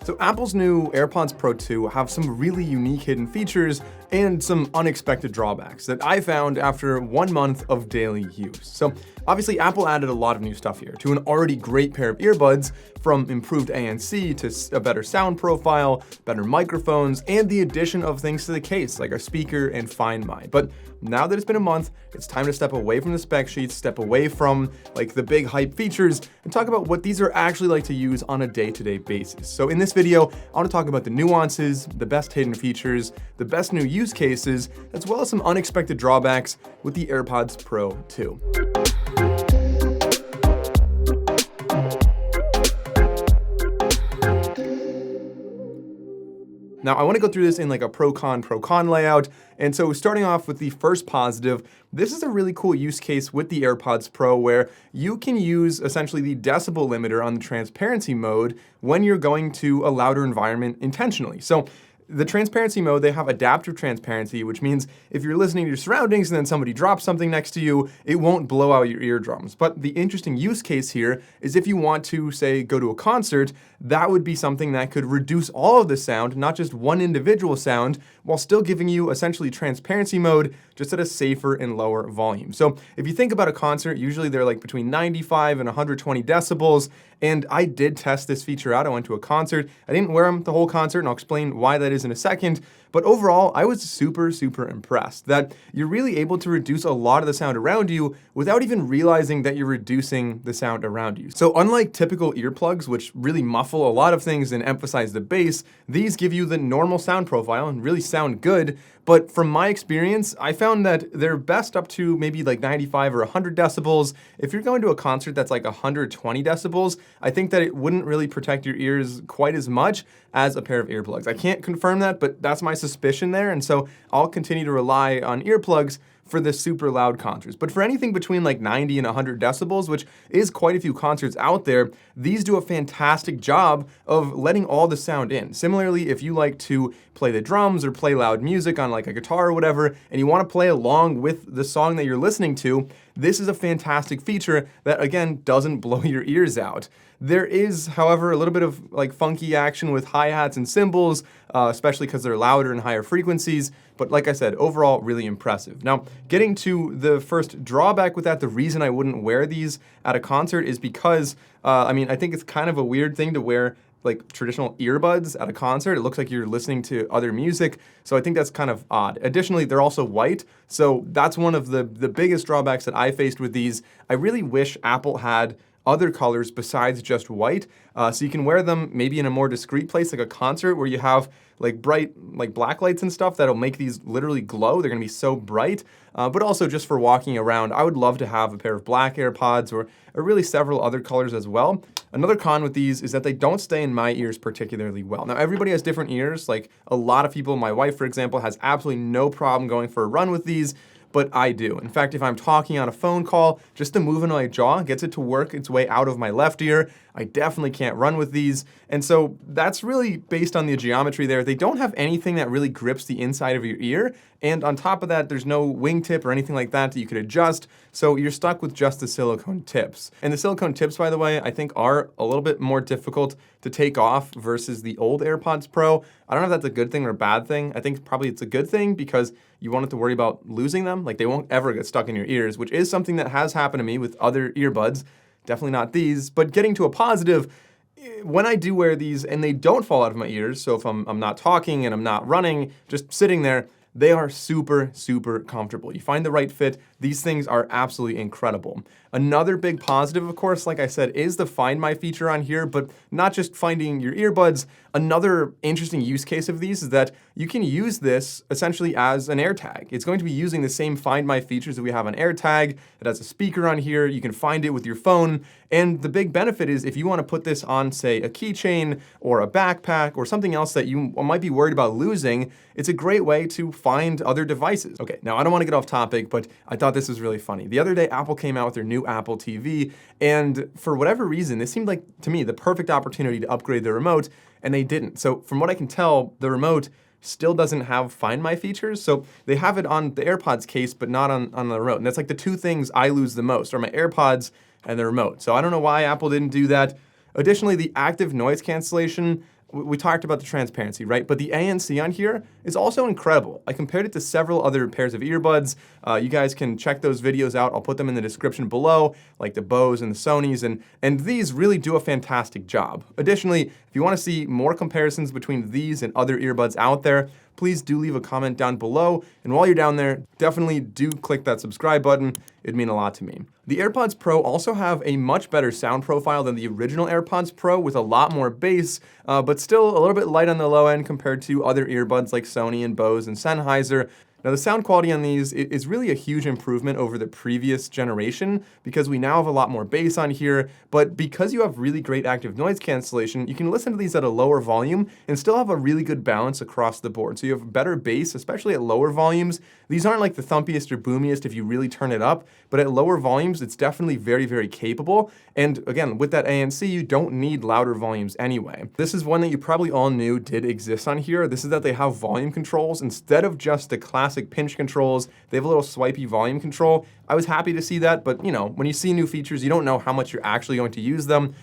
So Apple's new AirPods Pro 2 have some really unique hidden features and some unexpected drawbacks that I found after 1 month of daily use. So obviously Apple added a lot of new stuff here to an already great pair of earbuds, from improved ANC to a better sound profile, better microphones, and the addition of things to the case like a speaker and Find My. But now that it's been a month, it's time to step away from the spec sheets, step away from like the big hype features, and talk about what these are actually like to use on a day-to-day basis. So in this video, I want to talk about the nuances, the best hidden features, the best new use cases, as well as some unexpected drawbacks with the AirPods Pro 2. Now, I want to go through this in like a pro-con layout. And so starting off with the first positive, this is a really cool use case with the AirPods Pro where you can use essentially the decibel limiter on the transparency mode when you're going to a louder environment intentionally. So the transparency mode, they have adaptive transparency, which means if you're listening to your surroundings and then somebody drops something next to you, it won't blow out your eardrums. But the interesting use case here is if you want to, say, go to a concert, that would be something that could reduce all of the sound, not just one individual sound, while still giving you essentially transparency mode, just at a safer and lower volume. So if you think about a concert, usually they're like between 95 and 120 decibels. And I did test this feature out. I went to a concert. I didn't wear them the whole concert, and I'll explain why that is in a second. But overall, I was super impressed that you're really able to reduce a lot of the sound around you without even realizing that you're reducing the sound around you. So unlike typical earplugs, which really muffle a lot of things and emphasize the bass, these give you the normal sound profile and really sound good. But from my experience, I found that they're best up to maybe like 95 or 100 decibels. If you're going to a concert that's like 120 decibels, I think that it wouldn't really protect your ears quite as much as a pair of earplugs. I can't confirm that, but that's my suspicion there. And so I'll continue to rely on earplugs for the super loud concerts. But for anything between like 90 and 100 decibels, which is quite a few concerts out there, these do a fantastic job of letting all the sound in. Similarly, if you like to play the drums or play loud music on like a guitar or whatever, and you want to play along with the song that you're listening to, this is a fantastic feature that, again, doesn't blow your ears out. There is, however, a little bit of like funky action with hi-hats and cymbals, especially because they're louder and higher frequencies. But like I said, overall, really impressive. Now, getting to the first drawback with that, the reason I wouldn't wear these at a concert is because, I think it's kind of a weird thing to wear like traditional earbuds at a concert. It looks like you're listening to other music, so I think that's kind of odd. Additionally, they're also white, so that's one of the biggest drawbacks that I faced with these. I really wish Apple had other colors besides just white, so you can wear them maybe in a more discreet place like a concert where you have like bright like black lights and stuff that'll make these literally glow. They're gonna be so bright, but also just for walking around, I would love to have a pair of black AirPods or really several other colors as well. Another con with these is that they don't stay in my ears particularly well. Now, everybody has different ears. Like a lot of people, my wife, for example, has absolutely no problem going for a run with these, but I do. In fact, if I'm talking on a phone call, just the movement of my jaw gets it to work its way out of my left ear. I definitely can't run with these. And so that's really based on the geometry there. They don't have anything that really grips the inside of your ear. And on top of that, there's no wingtip or anything like that you could adjust. So you're stuck with just the silicone tips. And the silicone tips, by the way, I think are a little bit more difficult to take off versus the old AirPods Pro. I don't know if that's a good thing or a bad thing. I think probably it's a good thing because you won't have to worry about losing them. Like they won't ever get stuck in your ears, which is something that has happened to me with other earbuds. Definitely not these, but getting to a positive, when I do wear these and they don't fall out of my ears, so if I'm not talking and I'm not running, just sitting there, they are super comfortable. You find the right fit, these things are absolutely incredible. Another big positive, of course, like I said, is the Find My feature on here, but not just finding your earbuds. Another interesting use case of these is that you can use this essentially as an AirTag. It's going to be using the same Find My features that we have on AirTag. It has a speaker on here, you can find it with your phone, and the big benefit is if you want to put this on, say, a keychain or a backpack or something else that you might be worried about losing, it's a great way to find other devices. Okay, now I don't want to get off topic, but I thought this was really funny. The other day, Apple came out with their new Apple TV, and for whatever reason, this seemed like, to me, the perfect opportunity to upgrade the remote, and they didn't. So from what I can tell, the remote still doesn't have Find My features. So they have it on the AirPods case, but not on the remote. And that's like the two things I lose the most are my AirPods and the remote. So I don't know why Apple didn't do that. Additionally, the active noise cancellation, we talked about the transparency, right? But the ANC on here is also incredible. I compared it to several other pairs of earbuds. You guys can check those videos out. I'll put them in the description below, like the Bose and the Sonys, and these really do a fantastic job. Additionally, if you want to see more comparisons between these and other earbuds out there, please do leave a comment down below. And while you're down there, definitely do click that subscribe button. It'd mean a lot to me. The AirPods Pro also have a much better sound profile than the original AirPods Pro with a lot more bass, but still a little bit light on the low end compared to other earbuds like Sony and Bose and Sennheiser. Now the sound quality on these is really a huge improvement over the previous generation because we now have a lot more bass on here, but because you have really great active noise cancellation, you can listen to these at a lower volume and still have a really good balance across the board. So you have better bass, especially at lower volumes. These aren't like the thumpiest or boomiest if you really turn it up, but at lower volumes, it's definitely very, very capable. And again, with that ANC, you don't need louder volumes anyway. This is one that you probably all knew did exist on here. This is that they have volume controls instead of just the classic pinch controls. They have a little swipey volume control. I was happy to see that, but you know, when you see new features, you don't know how much you're actually going to use them.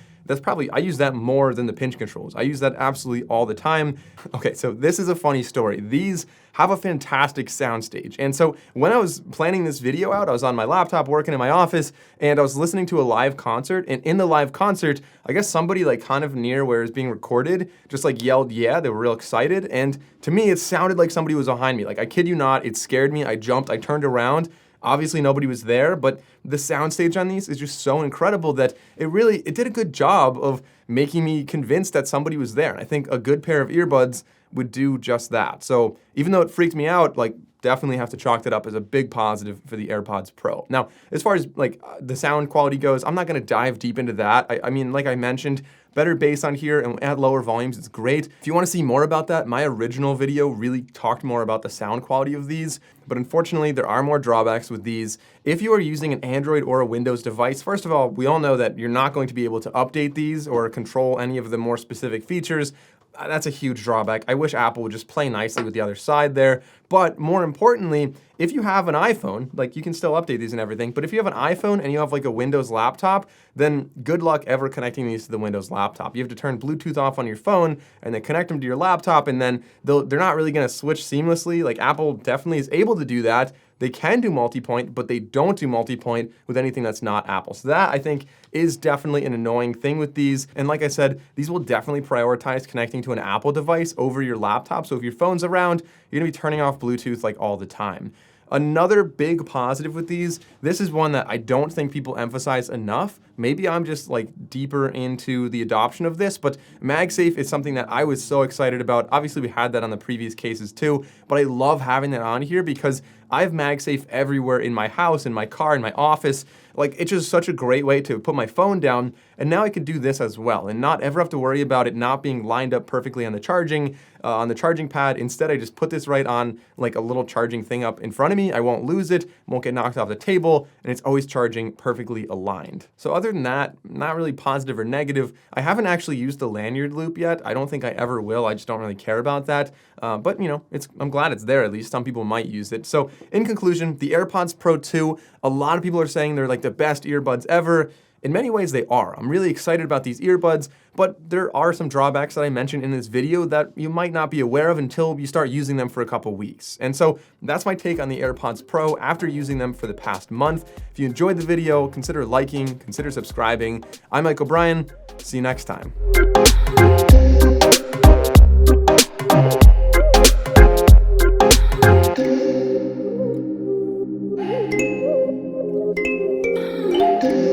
I use that more than the pinch controls. I use that absolutely all the time. Okay, so this is a funny story. These have a fantastic soundstage. And so when I was planning this video out, I was on my laptop working in my office and I was listening to a live concert. And in the live concert, I guess somebody like kind of near where it's being recorded just like yelled, yeah, they were real excited. And to me, it sounded like somebody was behind me. Like I kid you not, it scared me. I jumped, I turned around. Obviously nobody was there, but the soundstage on these is just so incredible that it did a good job of making me convinced that somebody was there. And I think a good pair of earbuds would do just that. So even though it freaked me out, like definitely have to chalk that up as a big positive for the AirPods Pro. Now, as far as like the sound quality goes, I'm not gonna dive deep into that. I mean, like I mentioned, better bass on here and at lower volumes, it's great. If you wanna see more about that, my original video really talked more about the sound quality of these, but unfortunately there are more drawbacks with these. If you are using an Android or a Windows device, first of all, we all know that you're not going to be able to update these or control any of the more specific features. That's a huge drawback. I wish Apple would just play nicely with the other side there. But more importantly, if you have an iPhone, like you can still update these and everything, but if you have an iPhone and you have like a Windows laptop, then good luck ever connecting these to the Windows laptop. You have to turn Bluetooth off on your phone and then connect them to your laptop, and then they're not really gonna switch seamlessly. Like Apple definitely is able to do that. They can do multi-point, but they don't do multi-point with anything that's not Apple. So that, I think, is definitely an annoying thing with these. And like I said, these will definitely prioritize connecting to an Apple device over your laptop. So if your phone's around, you're gonna be turning off Bluetooth like all the time. Another big positive with these, this is one that I don't think people emphasize enough. Maybe I'm just like deeper into the adoption of this, but MagSafe is something that I was so excited about. Obviously we had that on the previous cases too, but I love having that on here because I have MagSafe everywhere in my house, in my car, in my office. Like it's just such a great way to put my phone down, and now I could do this as well and not ever have to worry about it not being lined up perfectly on the charging pad. Instead, I just put this right on like a little charging thing up in front of me. I won't lose it, won't get knocked off the table, and it's always charging perfectly aligned. So other than that, not really positive or negative. I haven't actually used the lanyard loop yet. I don't think I ever will. I just don't really care about that. But you know, I'm glad it's there at least. Some people might use it. So in conclusion, the AirPods Pro 2, a lot of people are saying they're like the best earbuds ever. In many ways they are. I'm really excited about these earbuds, but there are some drawbacks that I mentioned in this video that you might not be aware of until you start using them for a couple weeks. And so that's my take on the AirPods Pro after using them for the past month. If you enjoyed the video, consider liking, consider subscribing. I'm Mike O'Brien. See you next time. Do